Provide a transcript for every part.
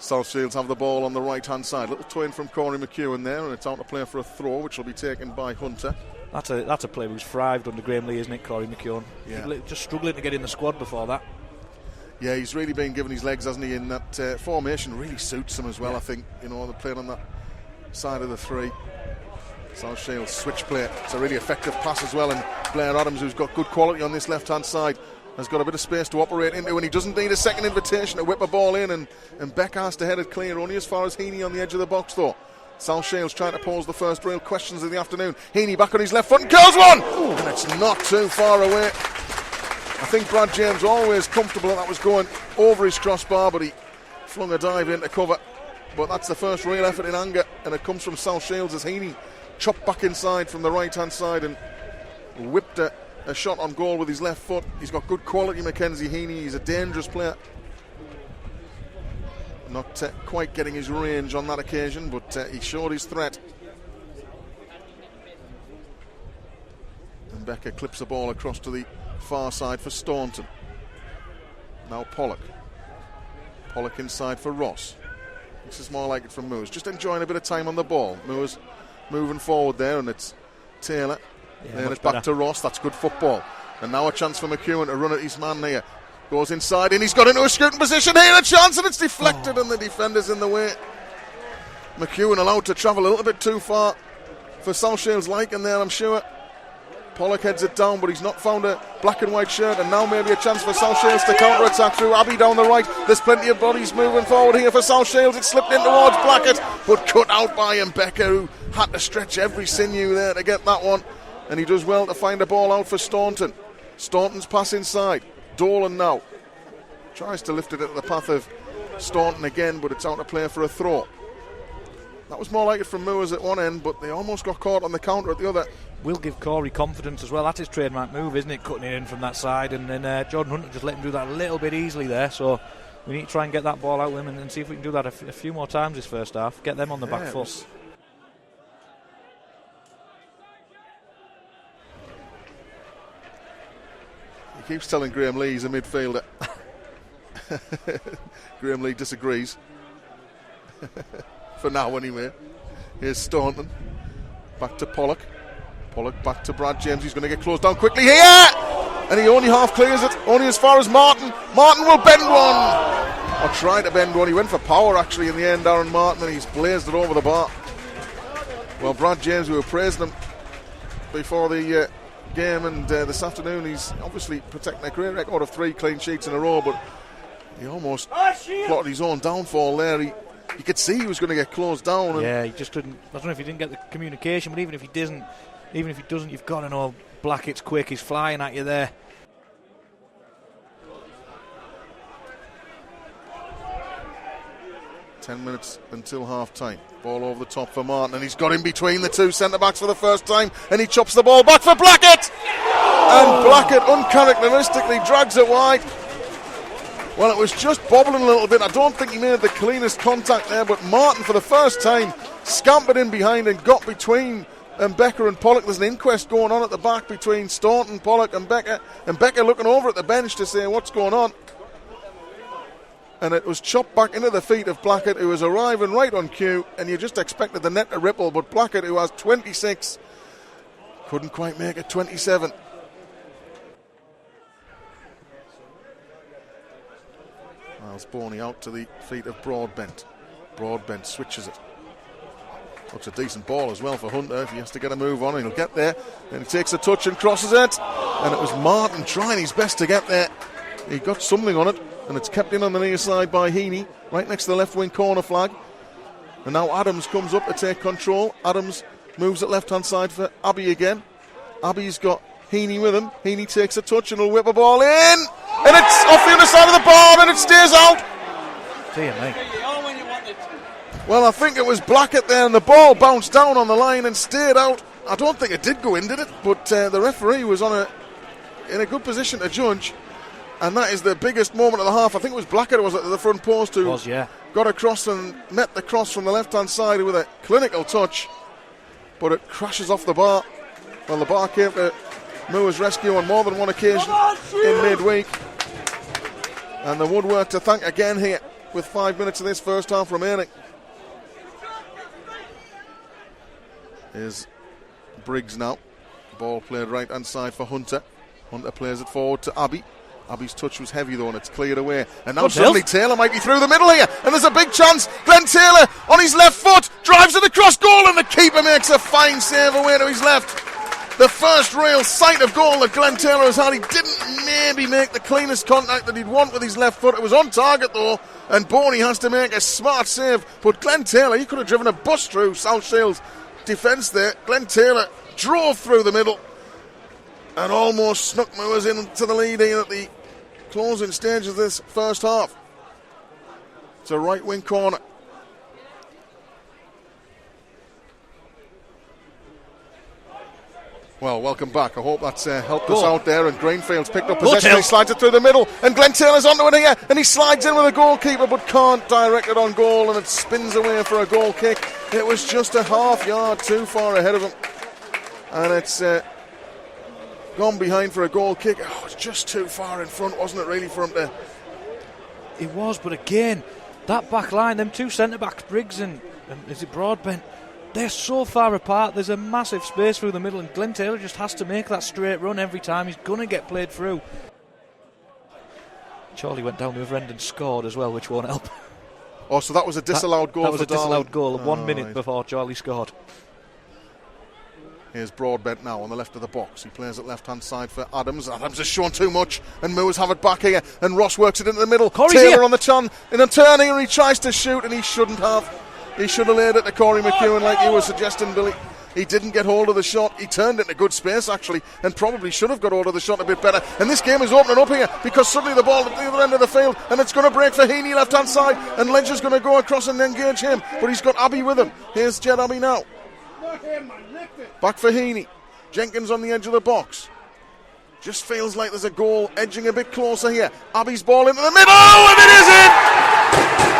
South Shields have the ball on the right-hand side. Little twin from Corey McEwen there, and it's out to play for a throw, which will be taken by Hunter. That's a player who's thrived under Graham Lee, isn't it, Corey McEwen? Yeah. Just struggling to get in the squad before that. Yeah, he's really been given his legs, hasn't he? In that formation really suits him as well. Yeah. I think they're playing on that side of the three. South Shields switch play. It's a really effective pass as well, and Blair Adams, who's got good quality on this left-hand side, has got a bit of space to operate into, and he doesn't need a second invitation to whip a ball in, and Beck has to head it clear, only as far as Heaney on the edge of the box though. South Shields trying to pose the first real questions of the afternoon. Heaney back on his left foot and curls one! Ooh, and it's not too far away. I think Brad James always comfortable that was going over his crossbar, but he flung a dive into cover. But that's the first real effort in anger, and it comes from South Shields as Heaney chopped back inside from the right-hand side and whipped a shot on goal with his left foot. He's got good quality, Mackenzie Heaney. He's a dangerous player. Not quite getting his range on that occasion, but he showed his threat. And Becker clips the ball across to the far side for Staunton. Now Pollock. Pollock inside for Ross. This is more like it from Moores. Just enjoying a bit of time on the ball. Moores moving forward there, and it's Taylor. Then it's back to Ross. That's good football. And now a chance for McEwen to run at his man here. Goes inside and he's got into a scooting position here. A chance, and it's deflected, and the defender's in the way. McEwen allowed to travel a little bit too far for South Shields liking there, I'm sure. Pollock heads it down, but he's not found a black and white shirt, and now maybe a chance for South Shields to counter-attack through Abbey down the right. There's plenty of bodies moving forward here for South Shields. It slipped in towards Blackett, but cut out by Becker, who had to stretch every sinew there to get that one. And he does well to find a ball out for Staunton. Staunton's pass inside. Dolan now tries to lift it into the path of Staunton again, but it's out to play for a throw. That was more like it from Moores at one end, but they almost got caught on the counter at the other. Will give Corey confidence as well. That's his trademark move, isn't it? Cutting it in from that side, and then Jordan Hunter just let him do that a little bit easily there. So we need to try and get that ball out with him and see if we can do that a few more times this first half. Get them on the back foot. He keeps telling Graham Lee he's a midfielder. Graham Lee disagrees. For now anyway. Here's Staunton. Back to Pollock. Pollock back to Brad James. He's going to get closed down quickly here. And he only half clears it. Only as far as Martin. Martin will bend one. Or try to bend one. He went for power actually in the end, Darren Martin, and he's blazed it over the bar. Well, Brad James, we were praising him before the game, and this afternoon he's obviously protecting a great record of 3 clean sheets in a row, but he almost plotted his own downfall there. You could see he was going to get closed down. Yeah, he just didn't. I don't know if he didn't get the communication, but even if he doesn't, you've got to know Blackett's quick. He's flying at you there. Ten minutes until half time. Ball over the top for Martin, and he's got in between the two centre backs for the first time, and he chops the ball back for Blackett. And Blackett uncharacteristically drags it wide. Well, it was just bobbling a little bit. I don't think he made the cleanest contact there, but Martin for the first time scampered in behind and got between Becker and Pollock. There's an inquest going on at the back between Staunton, Pollock and Becker looking over at the bench to say what's going on. And it was chopped back into the feet of Blackett, who was arriving right on cue, and you just expected the net to ripple, but Blackett, who has 26, couldn't quite make it 27. Miles Boney out to the feet of Broadbent. Broadbent switches it. Looks a decent ball as well for Hunter. If he has to get a move on, he'll get there. Then he takes a touch and crosses it. And it was Martin trying his best to get there. He got something on it, and it's kept in on the near side by Heaney, right next to the left wing corner flag. And now Adams comes up to take control. Adams moves it left hand side for Abbey again. Abbey's got Heaney with him. Heaney takes a touch and will whip a ball in. And it's off the other side of the bar, and it stays out. Dear me. Well, I think it was Blackett there, and the ball bounced down on the line and stayed out. I don't think it did go in, did it? But the referee was in a good position to judge. And that is the biggest moment of the half. I think it was Blackett who was at the front post who got across and met the cross from the left-hand side with a clinical touch. But it crashes off the bar. Well, the bar came to Moore's rescue on more than one occasion in midweek. And the woodwork to thank again here with 5 minutes of this first half remaining. Here's Briggs now. Ball played right hand side for Hunter. Hunter plays it forward to Abbey. Abbey's touch was heavy though, and it's cleared away. And now suddenly Taylor might be through the middle here, and there's a big chance. Glenn Taylor on his left foot drives it across goal, and the keeper makes a fine save away to his left. The first real sight of goal that Glenn Taylor has had. He didn't maybe make the cleanest contact that he'd want with his left foot. It was on target though, and Boney has to make a smart save. But Glenn Taylor, he could have driven a bus through South Shields' defence there. Glenn Taylor drove through the middle and almost snuck Moores into the lead in at the closing stage of this first half. It's a right wing corner. Well, welcome back. I hope that's helped us out there. And Greenfield's picked up possession. He slides it through the middle, and Glenn Taylor's onto it here, and he slides in with a goalkeeper but can't direct it on goal, and it spins away for a goal kick. It was just a half yard too far ahead of him, and it's gone behind for a goal kick. Oh, it's just too far in front, wasn't it, really, for him to... It was, but again, that back line, them two centre-backs, Briggs and is it Broadbent, they're so far apart. There's a massive space through the middle, and Glenn Taylor just has to make that straight run every time. He's going to get played through. Charlie went down the other end and scored as well, which won't help. Oh, so that was a disallowed goal. That was for a disallowed Darling. goal 1 minute before Charlie scored. Here's Broadbent now on the left of the box. He plays it left-hand side for Adams. Adams has shown too much, and Moores have it back here, and Ross works it into the middle. Corey's Taylor here. on the turn, in a turn here, he tries to shoot, and he shouldn't have. He should have laid it to Corey McEwen like you were suggesting, Billy. He didn't get hold of the shot. He turned into good space, actually, and probably should have got hold of the shot a bit better. And this game is opening up here, because suddenly the ball at the other end of the field, and it's going to break for Heaney left-hand side, and Ledger's going to go across and engage him, but he's got Abbey with him. Here's Jed Abbey now. Back for Heaney. Jenkins on the edge of the box. Just feels like there's a goal edging a bit closer here. Abbey's ball into the middle, and it is in!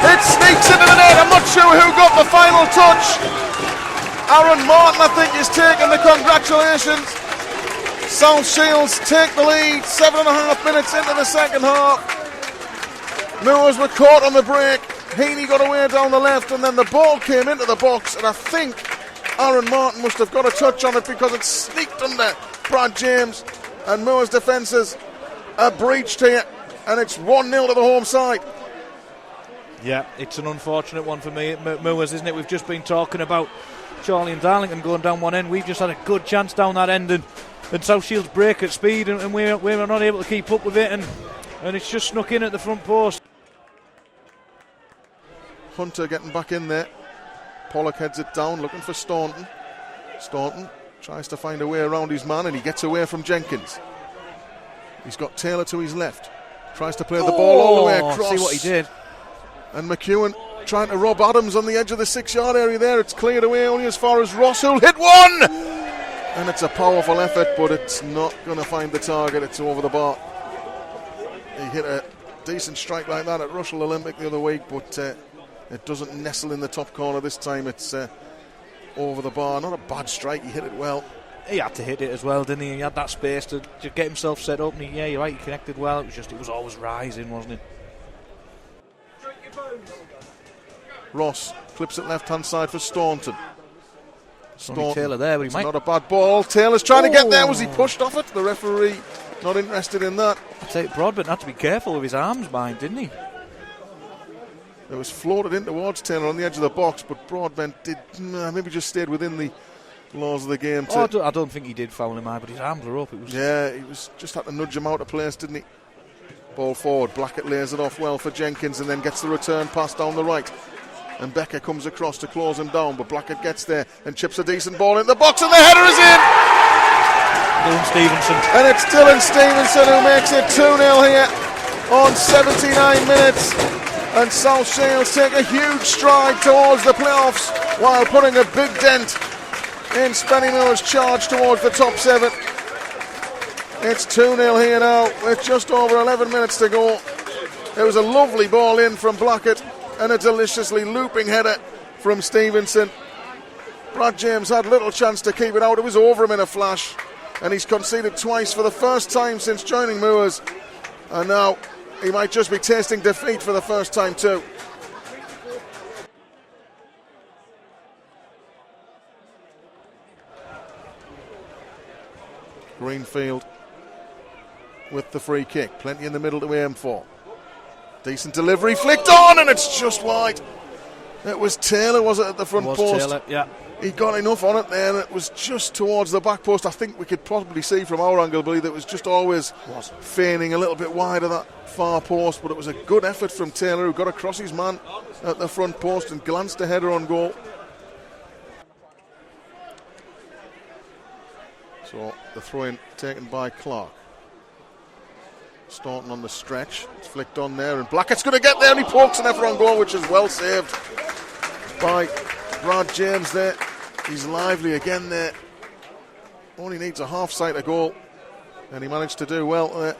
It sneaks into the net. I'm not sure who got the final touch. Aaron Martin, I think, is taking the congratulations. South Shields take the lead. 7.5 minutes into the second half. Moores were caught on the break. Heaney got away down the left, and then the ball came into the box, and I think Aaron Martin must have got a touch on it because it sneaked under Brad James, and Moores' defences are breached here, and it's 1-0 to the home side. Yeah, it's an unfortunate one for me, Moores, isn't it? We've just been talking about Charlie and Darlington going down one end. We've just had a good chance down that end, and South Shields break at speed, and we're not able to keep up with it, and it's just snuck in at the front post. Hunter getting back in there. Pollock heads it down, looking for Staunton. Staunton tries to find a way around his man, and he gets away from Jenkins. He's got Taylor to his left. Tries to play the ball all the way across. See what he did. And McEwen trying to rob Adams on the edge of the 6-yard area there. It's cleared away only as far as Ross, who'll hit one! And it's a powerful effort, but it's not going to find the target. It's over the bar. He hit a decent strike like that at Russell Olympic the other week, but it doesn't nestle in the top corner this time. It's over the bar. Not a bad strike. He hit it well. He had to hit it as well, didn't he? He had that space to get himself set up. And you're right, he connected well. It was always rising, wasn't it? Ross clips it left-hand side for Staunton. Taylor there, but he might. Not a bad ball. Taylor's trying to get there. Was he pushed off it? The referee not interested in that. I take Broadbent had to be careful with his arms, mind, didn't he? It was floated in towards Taylor on the edge of the box, but Broadbent did maybe just stayed within the laws of the game. I don't think he did foul him, but his arms were up. Yeah, he was just had to nudge him out of place, didn't he? Ball forward. Blackett lays it off well for Jenkins, and then gets the return pass down the right. And Becker comes across to close him down, but Blackett gets there and chips a decent ball in the box, and the header is in! Dylan Stevenson. And it's Dylan Stevenson who makes it 2-0 here on 79 minutes. And South Shields take a huge stride towards the playoffs while putting a big dent in Spennymoor's charge towards the top 7. It's 2-0 here now with just over 11 minutes to go. It was a lovely ball in from Blackett and a deliciously looping header from Stevenson. Brad James had little chance to keep it out. It was over him in a flash, and he's conceded twice for the first time since joining Moores, and now he might just be tasting defeat for the first time too. Greenfield with the free kick. Plenty in the middle to aim for. Decent delivery, flicked on, and it's just wide. It was Taylor, was it, at the front post? Taylor, yeah. He got enough on it there, and it was just towards the back post. I think we could probably see from our angle, Billy, that it was just always feigning a little bit wide of that far post, but it was a good effort from Taylor, who got across his man at the front post and glanced a header on goal. So the throw-in taken by Clark. Staunton on the stretch. It's flicked on there, and Blackett's going to get there, and he pokes an effort on goal, which is well saved by Brad James there. He's lively again there. Only needs a half sight of goal, and he managed to do well there.